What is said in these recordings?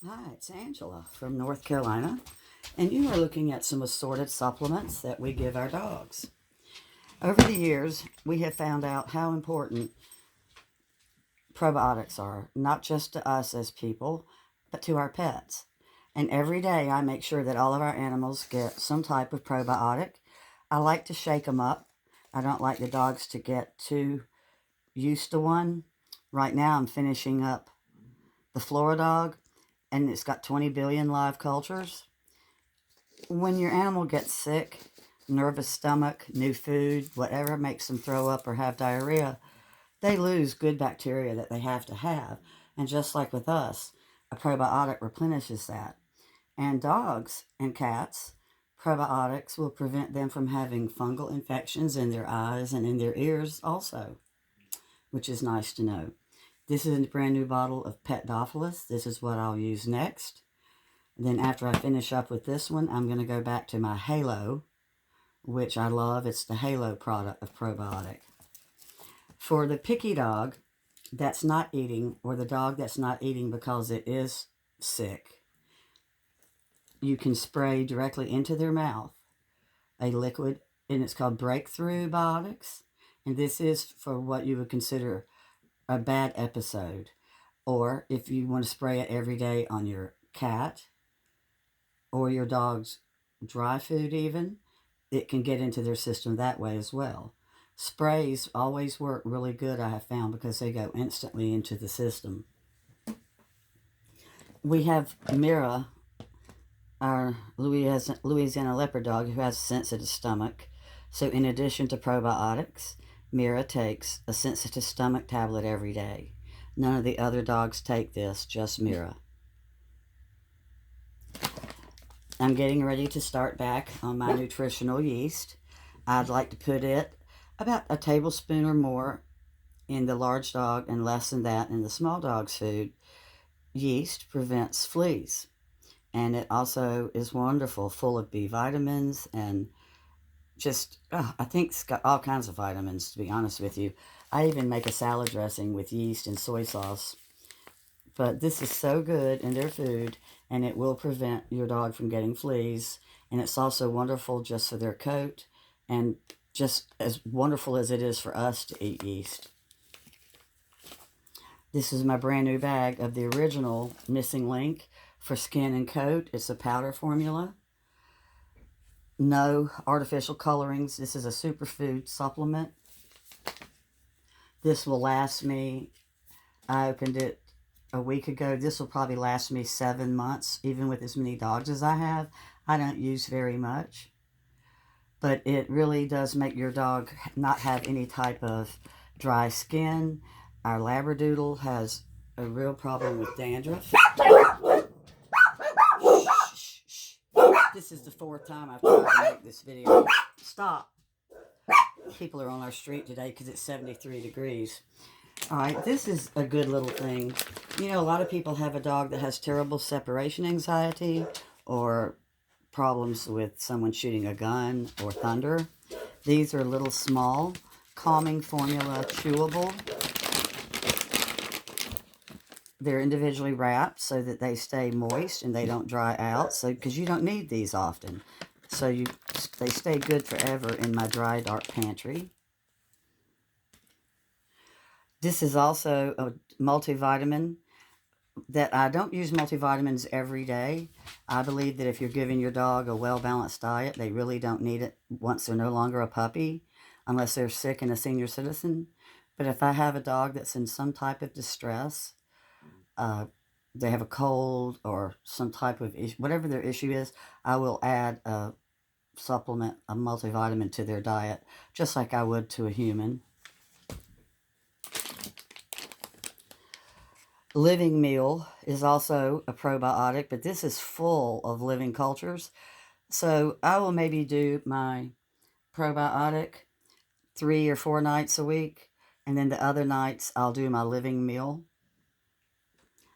Hi, it's Angela from North Carolina, and you are looking at some assorted supplements that we give our dogs. Over the years, we have found out how important probiotics are, not just to us as people, but to our pets. And every day I make sure that all of our animals get some type of probiotic. I like to shake them up. I don't like the dogs to get too used to one. Right now, I'm finishing up the Flora dog, and it's got 20 billion live cultures. When your animal gets sick, nervous stomach, new food, whatever makes them throw up or have diarrhea, they lose good bacteria that they have to have. And just like with us, a probiotic replenishes that. And dogs and cats, probiotics will prevent them from having fungal infections in their eyes and in their ears also, which is nice to know. This is a brand new bottle of Petdophilus. This is what I'll use next. Then after I finish up with this one, I'm going to go back to my Halo, which I love. It's the Halo product of probiotic. For the picky dog that's not eating, or the dog that's not eating because it is sick, you can spray directly into their mouth a liquid, and it's called Breakthrough Biotics. And this is for what you would consider a bad episode. Or if you want to spray it every day on your cat or your dog's dry food even, it can get into their system that way as well. Sprays always work really good, I have found, because they go instantly into the system. We have Mira, our Louisiana leopard dog, who has a sensitive stomach. So in addition to probiotics, Mira takes a sensitive stomach tablet every day. None of the other dogs take this, just Mira. I'm getting ready to start back on my nutritional yeast. I'd like to put it about a tablespoon or more in the large dog and less than that in the small dog's food. Yeast prevents fleas, and it also is wonderful, full of B vitamins and just, I think it's got all kinds of vitamins, to be honest with you. I even make a salad dressing with yeast and soy sauce. But this is so good in their food, and it will prevent your dog from getting fleas. And it's also wonderful just for their coat, and just as wonderful as it is for us to eat yeast. This is my brand new bag of the original Missing Link for skin and coat. It's a powder formula. No artificial colorings. This is a superfood supplement. This will last me, I opened it a week ago. This will probably last me 7 months, even with as many dogs as I have. I don't use very much, but it really does make your dog not have any type of dry skin. Our Labradoodle has a real problem with dandruff. This is the 4th time I've tried to make this video. Stop. People are on our street today because it's 73 degrees. All right, this is a good little thing. You know, a lot of people have a dog that has terrible separation anxiety or problems with someone shooting a gun or thunder. These are little small calming formula chewable. They're individually wrapped so that they stay moist and they don't dry out. So, because you don't need these often, so they stay good forever in my dry dark pantry. This is also a multivitamin that I don't use multivitamins every day. I believe that if you're giving your dog a well-balanced diet, they really don't need it once they're no longer a puppy, unless they're sick and a senior citizen. But if I have a dog that's in some type of distress, they have a cold or some type of issue, whatever their issue is, I will add a supplement, a multivitamin to their diet, just like I would to a human. Living Meal is also a probiotic, but this is full of living cultures. So I will maybe do my probiotic 3 or 4 nights a week, and then the other nights I'll do my living meal.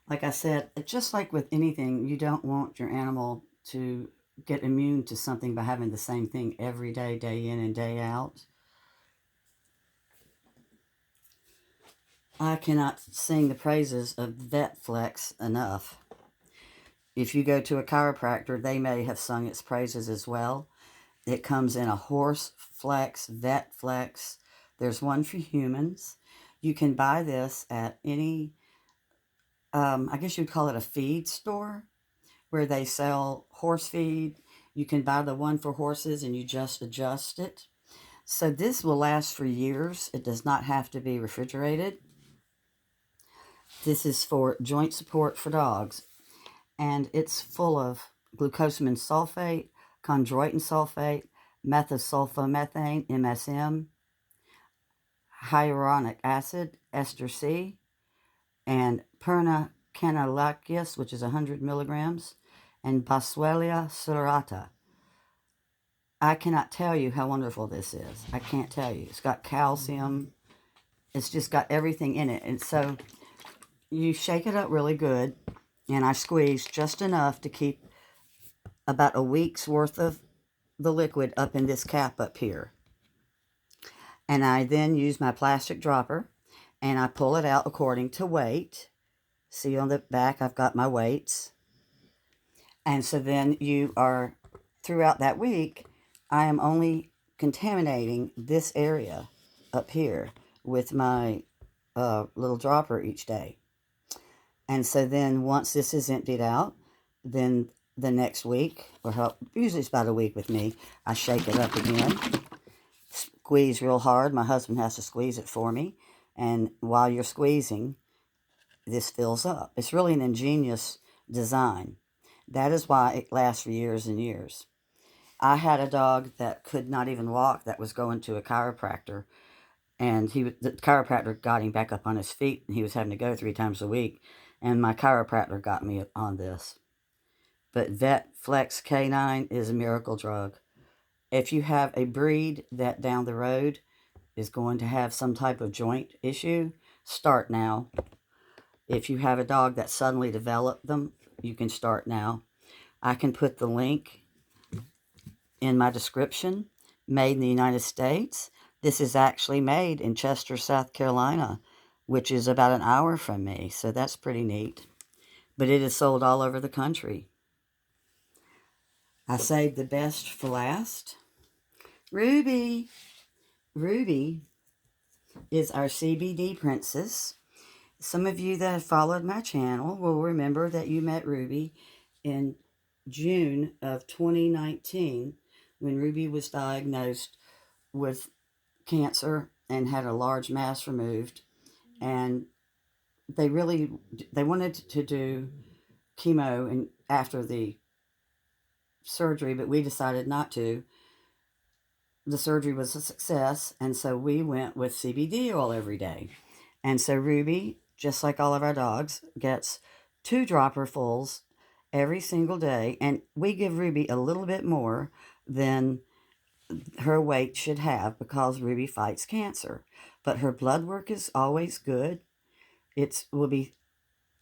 Like I said, just like with anything, you don't want your animal to get immune to something by having the same thing every day, day in and day out. I cannot sing the praises of VetFlex enough. if you go to a chiropractor, they may have sung its praises as well. It comes in a horse flex, vet flex. There's one for humans. You can buy this at any, I guess you'd call it a feed store, where they sell horse feed. You can buy the one for horses and you just adjust it. So this will last for years. It does not have to be refrigerated. This is for joint support for dogs. And it's full of glucosamine sulfate, chondroitin sulfate, methosulfomethane, MSM, hyaluronic acid, ester C, and perna-canalacus, which is 100 milligrams, and Boswellia serrata. I cannot tell you how wonderful this is. I can't tell you. It's got calcium. It's just got everything in it. And so you shake it up really good, and I squeeze just enough to keep about a week's worth of the liquid up in this cap up here. And I then use my plastic dropper, and I pull it out according to weight. See on the back, I've got my weights. And so then you are, throughout that week, I am only contaminating this area up here with my little dropper each day. And so then once this is emptied out, then the next week, or usually it's about a week with me, I shake it up again, squeeze real hard. My husband has to squeeze it for me. And while you're squeezing, this fills up. It's really an ingenious design. That is why it lasts for years and years. I had a dog that could not even walk that was going to a chiropractor. And the chiropractor got him back up on his feet, and he was having to go 3 times a week. And my chiropractor got me on this. But Vet Flex K9 is a miracle drug. If you have a breed that down the road is going to have some type of joint issue, start now. If you have a dog that suddenly developed them, you can start now. I can put the link in my description. Made in the United States. This is actually made in Chester, South Carolina, which is about an hour from me, so that's pretty neat. But it is sold all over the country. I saved the best for last. Ruby. Ruby is our CBD princess. Some of you that have followed my channel will remember that you met Ruby in June of 2019 when Ruby was diagnosed with cancer and had a large mass removed. And they wanted to do chemo and after the surgery, but we decided not to. The surgery was a success, and so we went with CBD oil every day. And so Ruby, just like all of our dogs, gets 2 dropperfuls every single day, and we give Ruby a little bit more than her weight should have because Ruby fights cancer. But her blood work is always good. It will be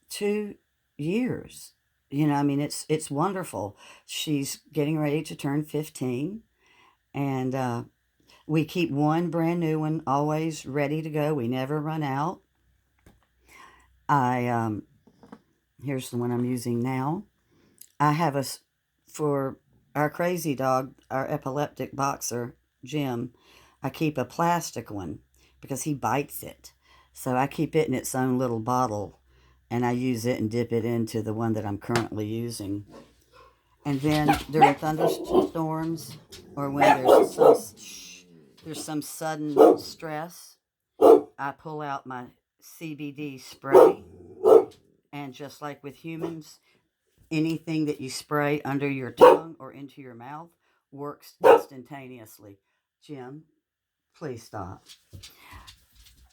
2 years. You know, I mean, it's wonderful. She's getting ready to turn 15, and we keep one brand new one always ready to go. We never run out. Here's the one I'm using now. I have for our crazy dog, our epileptic boxer, Jim, I keep a plastic one because he bites it. So I keep it in its own little bottle, and I use it and dip it into the one that I'm currently using. And then during thunderstorms or when there's some sudden stress, I pull out my CBD spray. And just like with humans, anything that you spray under your tongue or into your mouth works instantaneously. Jim, please stop.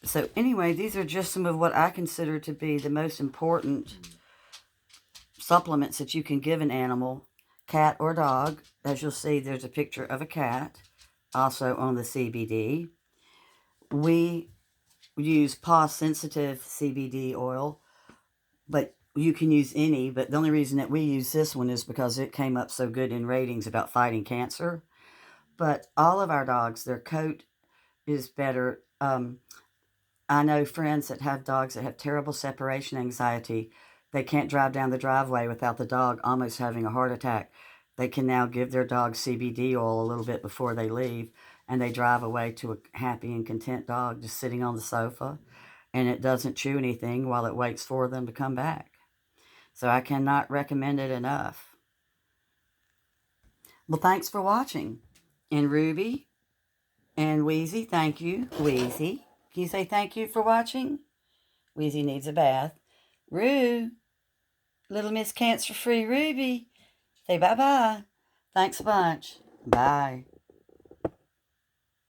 So anyway, these are just some of what I consider to be the most important supplements that you can give an animal, cat or dog. As you'll see, there's a picture of a cat also on the CBD. We use paw-sensitive CBD oil, but you can use any. But the only reason that we use this one is because it came up so good in ratings about fighting cancer. But all of our dogs, their coat is better. I know friends that have dogs that have terrible separation anxiety they can't drive down the driveway without the dog almost having a heart attack. They can now give their dog CBD oil a little bit before they leave, and they drive away to a happy and content dog just sitting on the sofa, and it doesn't chew anything while it waits for them to come back. So I cannot recommend it enough. Well, thanks for watching. And Ruby and Wheezy, thank you. Wheezy, can you say thank you for watching? Wheezy needs a bath. Roo, little Miss Cancer-Free Ruby, say bye-bye. Thanks a bunch. Bye.